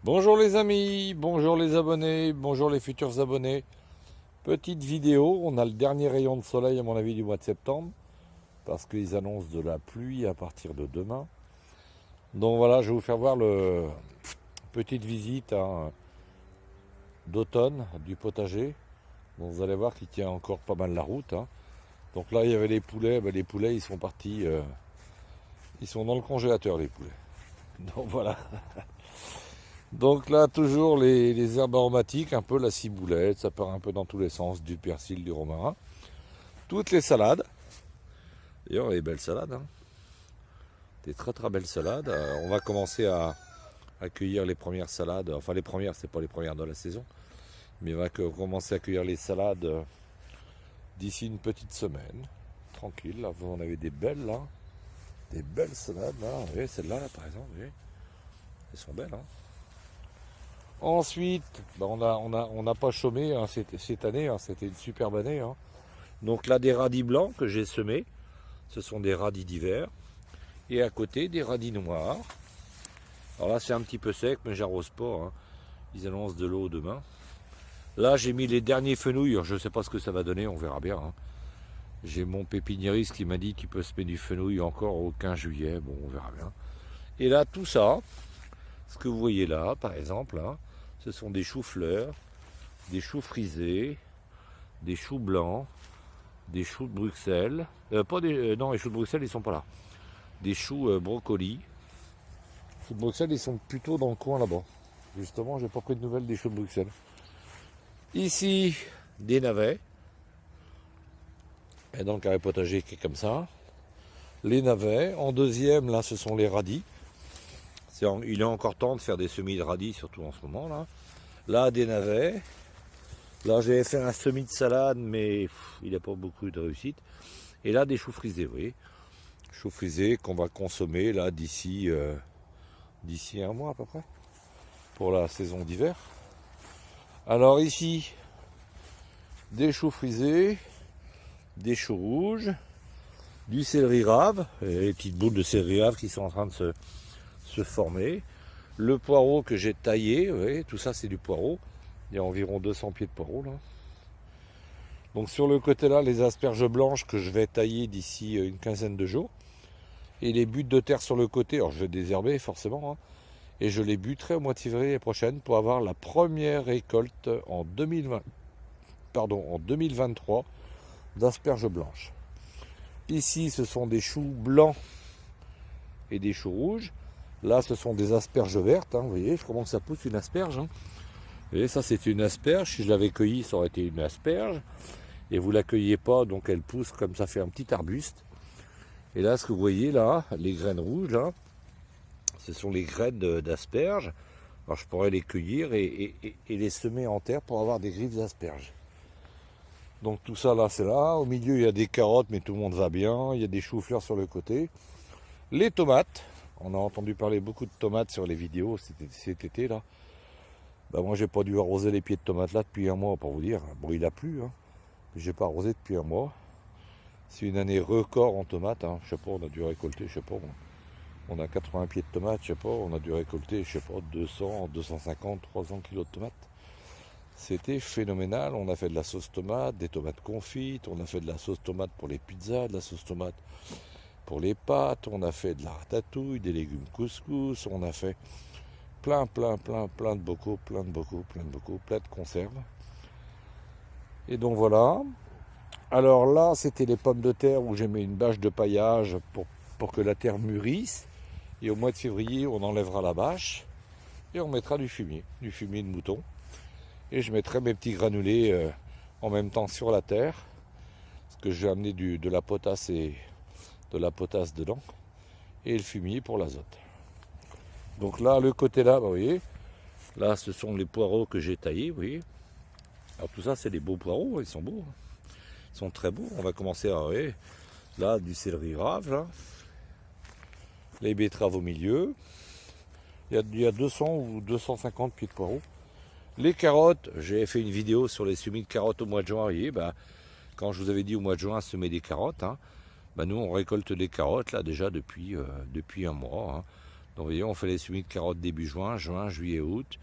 Bonjour les amis, bonjour les abonnés, bonjour les futurs abonnés. Petite vidéo, on a le dernier rayon de soleil à mon avis du mois de septembre, parce qu'ils annoncent de la pluie à partir de demain. Donc voilà, je vais vous faire voir le petite visite d'automne du potager. Donc vous allez voir qu'il tient encore pas mal la route. Donc là il y avait les poulets, les poulets ils sont partis, ils sont dans le congélateur les poulets. Donc voilà. Donc là, toujours les herbes aromatiques, un peu la ciboulette, ça part un peu dans tous les sens, du persil, du romarin. Toutes les salades. D'ailleurs, les belles salades. Des très très belles salades. On va commencer à cueillir les premières salades. Enfin, les premières, c'est pas les premières de la saison. Mais on va commencer à cueillir les salades d'ici une petite semaine. Tranquille, là, vous en avez des belles, là. Des belles salades, là. Vous voyez, celle-là, là, par exemple, vous voyez. Elles sont belles, Ensuite, on n'a pas chômé cette année, c'était une superbe année. Donc là, des radis blancs que j'ai semés, ce sont des radis d'hiver. Et à côté, des radis noirs. Alors là, c'est un petit peu sec, mais j'arrose pas. Ils annoncent de l'eau demain. Là, j'ai mis les derniers fenouils. Je ne sais pas ce que ça va donner, on verra bien. J'ai mon pépiniériste qui m'a dit qu'il peut se mettre du fenouil encore au 15 juillet. Bon, on verra bien. Et là, tout ça, ce que vous voyez là, par exemple, ce sont des choux-fleurs, des choux frisés, des choux blancs, des choux de Bruxelles. Non, les choux de Bruxelles, ils sont pas là. Des choux brocolis. Les choux de Bruxelles, ils sont plutôt dans le coin là-bas. Justement, j'ai pas pris de nouvelles des choux de Bruxelles. Ici, des navets. Et dans le carré potager qui est comme ça. Les navets. En deuxième, là, ce sont les radis. Il est encore temps de faire des semis de radis, surtout en ce moment là. Là, des navets. Là, j'avais fait un semis de salade, mais il n'a pas beaucoup de réussite. Et là, des choux frisés, vous voyez. Choux frisés qu'on va consommer là d'ici un mois à peu près, pour la saison d'hiver. Alors ici, des choux frisés, des choux rouges, du céleri rave, et les petites boules de céleri rave qui sont en train de se former. Le poireau que j'ai taillé, vous voyez, tout ça c'est du poireau. Il y a environ 200 pieds de poireau là. Donc sur le côté là, les asperges blanches que je vais tailler d'ici une quinzaine de jours. Et les buttes de terre sur le côté, alors je vais désherber forcément. Et je les buterai au mois de février prochaine pour avoir la première récolte en 2023 d'asperges blanches. Ici ce sont des choux blancs et des choux rouges. Là ce sont des asperges vertes, vous voyez comment ça pousse une asperge. Et ça c'est une asperge, si je l'avais cueillie ça aurait été une asperge. Et vous ne la cueillez pas, donc elle pousse comme ça fait un petit arbuste. Et là ce que vous voyez là, les graines rouges là, ce sont les graines d'asperges. Alors je pourrais les cueillir et les semer en terre pour avoir des griffes d'asperges. Donc tout ça là c'est là. Au milieu il y a des carottes mais tout le monde va bien. Il y a des choux-fleurs sur le côté. Les tomates. On a entendu parler beaucoup de tomates sur les vidéos cet été là. Moi j'ai pas dû arroser les pieds de tomates là depuis un mois pour vous dire. Bon il a plu, j'ai pas arrosé depuis un mois. C'est une année record en tomates. Je sais pas, on a dû récolter, je sais pas. On a 80 pieds de tomates, je sais pas, on a dû récolter, je sais pas, 200, 250, 300 kilos de tomates. C'était phénoménal. On a fait de la sauce tomate, des tomates confites, on a fait de la sauce tomate pour les pizzas, de la sauce tomate pour les pâtes, on a fait de la ratatouille, des légumes couscous, on a fait plein de bocaux, plein de conserves. Et donc voilà. Alors là, c'était les pommes de terre où j'ai mis une bâche de paillage pour que la terre mûrisse. Et au mois de février, on enlèvera la bâche et on mettra du fumier de mouton. Et je mettrai mes petits granulés en même temps sur la terre. Parce que j'ai amené de la potasse et de la potasse dedans. Et le fumier pour l'azote. Donc là, le côté là, vous voyez, là ce sont les poireaux que j'ai taillés, vous voyez. Alors tout ça, c'est des beaux poireaux, ils sont beaux. Ils sont très beaux. On va commencer à, vous voyez, là, du rave, là. Les betteraves au milieu. Il y a 200 ou 250 pieds de poireaux. Les carottes, j'ai fait une vidéo sur les semis de carottes au mois de juin. Vous voyez, quand je vous avais dit au mois de juin semer des carottes, nous on récolte des carottes là déjà depuis un mois. Donc vous voyez, on fait les semis de carottes début juin, juillet, août.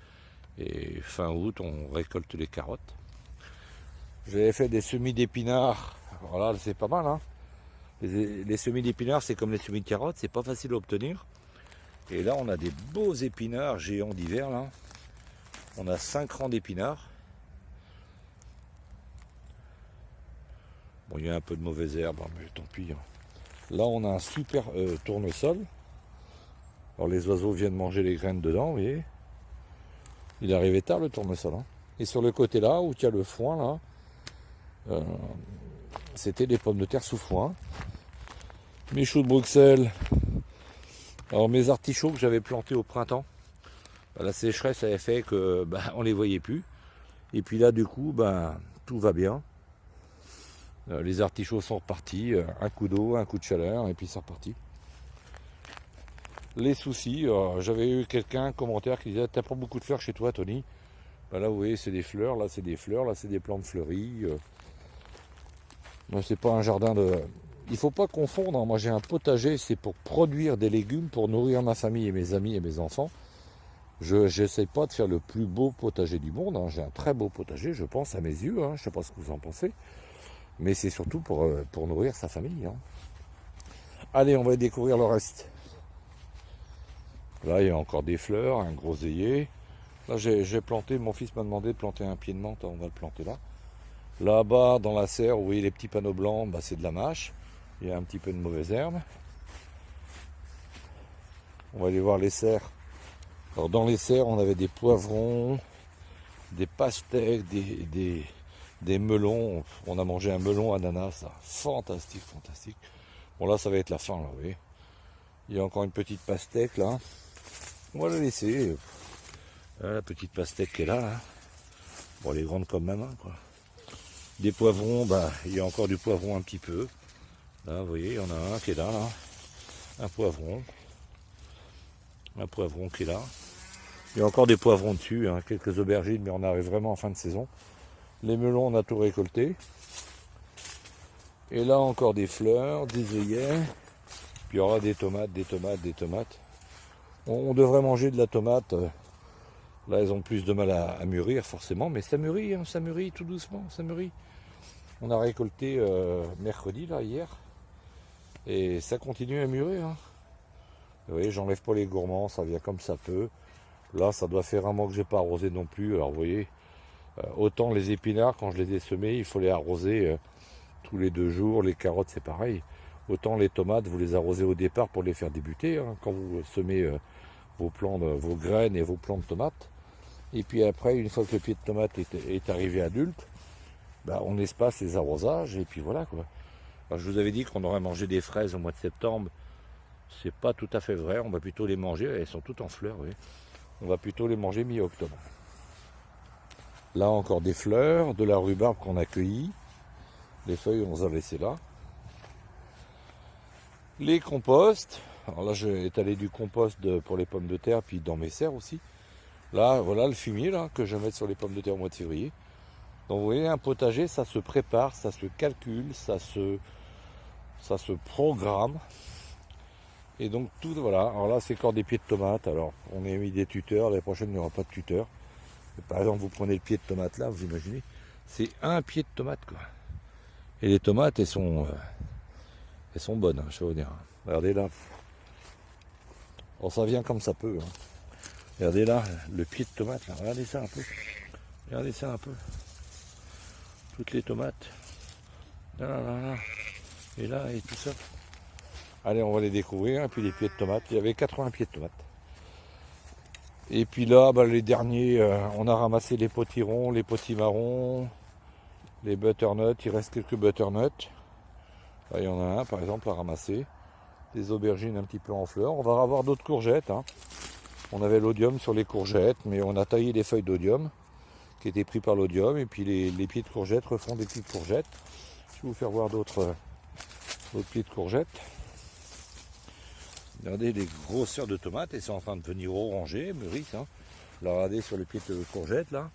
Et fin août, on récolte les carottes. J'avais fait des semis d'épinards. Voilà, c'est pas mal. Hein. Les semis d'épinards, c'est comme les semis de carottes, c'est pas facile à obtenir. Et là, on a des beaux épinards géants d'hiver. Là, on a 5 rangs d'épinards. Bon, il y a un peu de mauvaises herbes, mais tant pis. Hein. Là, on a un super tournesol. Alors, les oiseaux viennent manger les graines dedans, vous voyez. Il est arrivé tard, le tournesol. Hein. Et sur le côté là, où il y a le foin, là, c'était des pommes de terre sous foin. Mes choux de Bruxelles. Alors, mes artichauts que j'avais plantés au printemps, la sécheresse avait fait que on les voyait plus. Et puis là, du coup, tout va bien. Les artichauts sont repartis. Un coup d'eau, un coup de chaleur, et puis c'est reparti. Les soucis, j'avais eu un commentaire qui disait: t'as pas beaucoup de fleurs chez toi, Tony? Là, vous voyez, c'est des fleurs, là c'est des fleurs, là c'est des plantes fleuries. C'est pas un jardin de. Il faut pas confondre. Hein. Moi, j'ai un potager, c'est pour produire des légumes, pour nourrir ma famille et mes amis et mes enfants. Je n'essaie pas de faire le plus beau potager du monde. Hein. J'ai un très beau potager, je pense, à mes yeux. Hein. Je sais pas ce que vous en pensez. Mais c'est surtout pour nourrir sa famille. Hein. Allez, on va découvrir le reste. Là, il y a encore des fleurs, un groseillier. Là, j'ai planté, mon fils m'a demandé de planter un pied de menthe. On va le planter là. Là-bas, dans la serre, vous voyez les petits panneaux blancs, c'est de la mâche. Il y a un petit peu de mauvaise herbe. On va aller voir les serres. Alors, dans les serres, on avait des poivrons, des pastèques, des melons. On a mangé un melon ananas, là. Fantastique, fantastique. Bon, là, ça va être la fin, là, vous voyez. Il y a encore une petite pastèque, là. On va la laisser. La petite pastèque qui est là, là. Bon, elle est grande comme ma main, quoi. Des poivrons, il y a encore du poivron un petit peu. Là, vous voyez, il y en a un qui est là, là. Un poivron. Un poivron qui est là. Il y a encore des poivrons dessus, hein, quelques aubergines, mais on arrive vraiment en fin de saison. Les melons, on a tout récolté. Et là, encore des fleurs, des œillets. Puis il y aura des tomates, des tomates, des tomates. On devrait manger de la tomate. Là, elles ont plus de mal à mûrir, forcément. Mais ça mûrit tout doucement, ça mûrit. On a récolté mercredi, là, hier. Et ça continue à mûrir. Hein. Vous voyez, j'enlève pas les gourmands, ça vient comme ça peut. Là, ça doit faire un mois que j'ai pas arrosé non plus. Alors, vous voyez, autant les épinards, quand je les ai semés, il faut les arroser tous les 2 jours. Les carottes, c'est pareil. Autant les tomates, vous les arrosez au départ pour les faire débuter. Hein, quand vous semez vos graines et vos plants de tomates. Et puis après, une fois que le pied de tomate est arrivé adulte, on espace les arrosages. Et puis voilà, quoi. Alors, je vous avais dit qu'on aurait mangé des fraises au mois de septembre. C'est pas tout à fait vrai. On va plutôt les manger. Elles sont toutes en fleurs, vous voyez. On va plutôt les manger mi-octobre. Là encore des fleurs, de la rhubarbe qu'on a cueillie. Les feuilles, on les a laissées là. Les composts. Alors là, j'ai étalé du compost pour les pommes de terre, puis dans mes serres aussi. Là, voilà le fumier là, que je vais mettre sur les pommes de terre au mois de février. Donc vous voyez, un potager, ça se prépare, ça se calcule, ça se programme. Et donc tout, voilà. Alors là, c'est encore des pieds de tomates. Alors, on a mis des tuteurs. L'année prochaine, il n'y aura pas de tuteur. Par exemple, vous prenez le pied de tomate là, vous imaginez, c'est un pied de tomate, quoi. Et les tomates, elles sont bonnes, hein, je vais vous dire. Regardez là. Alors, ça vient comme ça peut. Hein. Regardez là, le pied de tomate, là. Regardez ça un peu. Regardez ça un peu. Toutes les tomates. Là, là, là, là. Et là, et tout ça. Allez, on va les découvrir. Et puis les pieds de tomates. Il y avait 80 pieds de tomates. Et puis là, les derniers, on a ramassé les potirons, les potimarrons, les butternuts. Il reste quelques butternuts. Là, il y en a un, par exemple, à ramasser. Des aubergines un petit peu en fleurs. On va avoir d'autres courgettes. Hein. On avait l'odium sur les courgettes, mais on a taillé les feuilles d'odium qui étaient prises par l'odium. Et puis les pieds de courgettes refont des petites courgettes. Je vais vous faire voir d'autres pieds de courgettes. Regardez les grosseurs de tomates, et c'est en train de devenir orangé, mûrissent. Hein. Là, regardez sur le pied de courgettes, là.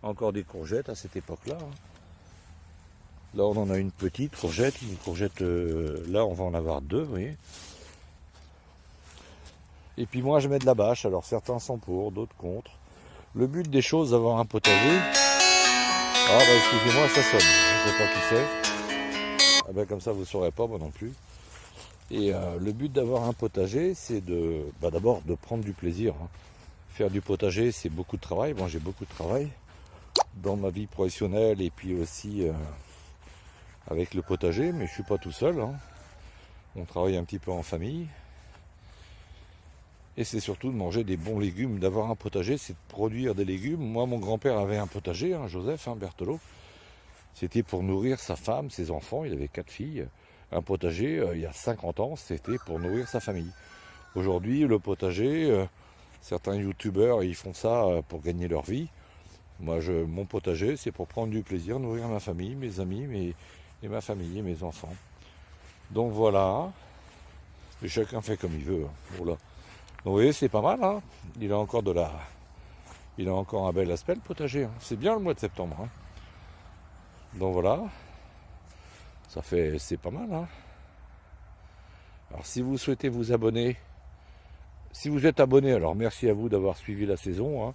Encore des courgettes à cette époque-là. Hein. Là, on en a une petite courgette. Une courgette, là, on va en avoir 2, vous voyez. Et puis moi je mets de la bâche, alors certains sont pour, d'autres contre. Le but des choses, d'avoir un potager. Ah bah excusez-moi, ça sonne, je ne sais pas qui c'est. Ah bah comme ça vous ne saurez pas, moi non plus. Et le but d'avoir un potager, c'est d'abord de prendre du plaisir. Hein. Faire du potager, c'est beaucoup de travail. Moi j'ai beaucoup de travail dans ma vie professionnelle et puis aussi avec le potager, mais je ne suis pas tout seul. Hein. On travaille un petit peu en famille. Et c'est surtout de manger des bons légumes. D'avoir un potager, c'est de produire des légumes. Moi, mon grand-père avait un potager, hein, Joseph Berthelot. C'était pour nourrir sa femme, ses enfants. Il avait 4 filles. Un potager, il y a 50 ans, c'était pour nourrir sa famille. Aujourd'hui, le potager, certains youtubeurs, ils font ça pour gagner leur vie. Moi, mon potager, c'est pour prendre du plaisir, nourrir ma famille, mes amis, et ma famille et mes enfants. Donc voilà. Et chacun fait comme il veut. Voilà. Donc vous voyez, c'est pas mal, hein. Il a encore un bel aspect, le potager. Hein. C'est bien le mois de septembre. Hein. Donc voilà. C'est pas mal, hein. Alors si vous souhaitez vous abonner, si vous êtes abonné, alors merci à vous d'avoir suivi la saison. Hein.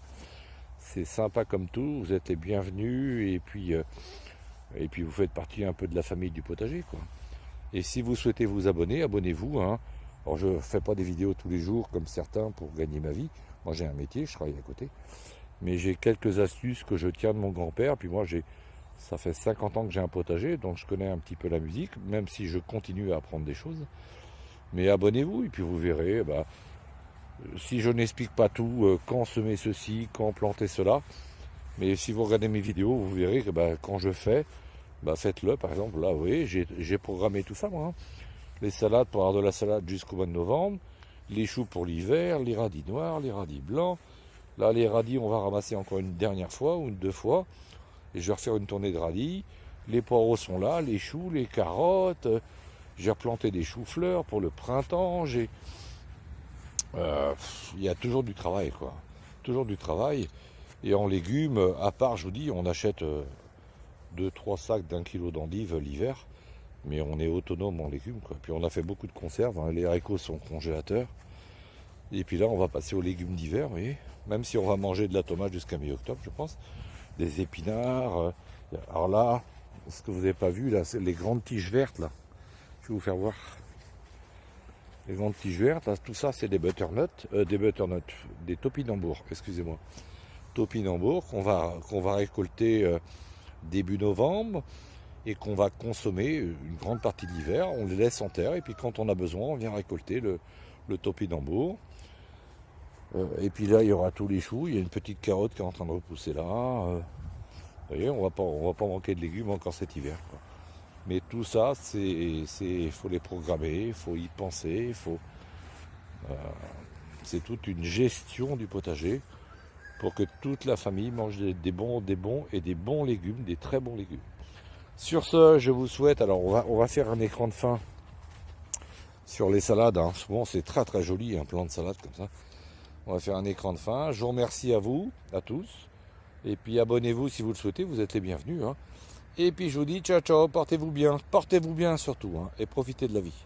C'est sympa comme tout, vous êtes les bienvenus et puis vous faites partie un peu de la famille du potager, quoi. Et si vous souhaitez vous abonner, abonnez-vous. Hein. Alors je ne fais pas des vidéos tous les jours comme certains pour gagner ma vie. Moi j'ai un métier, je travaille à côté. Mais j'ai quelques astuces que je tiens de mon grand-père. Puis moi ça fait 50 ans que j'ai un potager, donc je connais un petit peu la musique, même si je continue à apprendre des choses. Mais abonnez-vous et puis vous verrez, si je n'explique pas tout, quand semer ceci, quand planter cela. Mais si vous regardez mes vidéos, vous verrez que quand je fais, faites-le. Par exemple, là, vous voyez, j'ai programmé tout ça, moi. Hein. Les salades pour avoir de la salade jusqu'au mois de novembre, les choux pour l'hiver, les radis noirs, les radis blancs. Là, les radis, on va ramasser encore une dernière fois ou 2 fois. Et je vais refaire une tournée de radis. Les poireaux sont là, les choux, les carottes. J'ai replanté des choux-fleurs pour le printemps. Il y a toujours du travail, quoi. Toujours du travail. Et en légumes, à part, je vous dis, on achète 2-3 sacs d'1 kilo d'endives l'hiver. Mais on est autonome en légumes, quoi. Puis on a fait beaucoup de conserves. Hein. Les haricots sont congélateurs. Et puis là, on va passer aux légumes d'hiver, vous voyez. Même si on va manger de la tomate jusqu'à mi-octobre, je pense. Des épinards. Alors là, ce que vous n'avez pas vu, là, c'est les grandes tiges vertes, là. Je vais vous faire voir. Les grandes tiges vertes, là, tout ça, c'est des butternuts, des topinambours, excusez-moi. Topinambours qu'on va récolter début novembre et qu'on va consommer une grande partie de l'hiver. On les laisse en terre et puis quand on a besoin, on vient récolter le topinambour. Et puis là, il y aura tous les choux. Il y a une petite carotte qui est en train de repousser là. Vous voyez, on va pas manquer de légumes encore cet hiver, quoi. Mais tout ça, faut les programmer, il faut y penser, c'est toute une gestion du potager pour que toute la famille mange des bons légumes, des très bons légumes. Sur ce, je vous souhaite, alors on va faire un écran de fin sur les salades. Hein. Souvent, c'est très très joli, un plan de salade comme ça. On va faire un écran de fin. Je vous remercie à vous, à tous. Et puis abonnez-vous si vous le souhaitez, vous êtes les bienvenus. Hein. Et puis je vous dis ciao ciao, portez-vous bien surtout, hein, et profitez de la vie.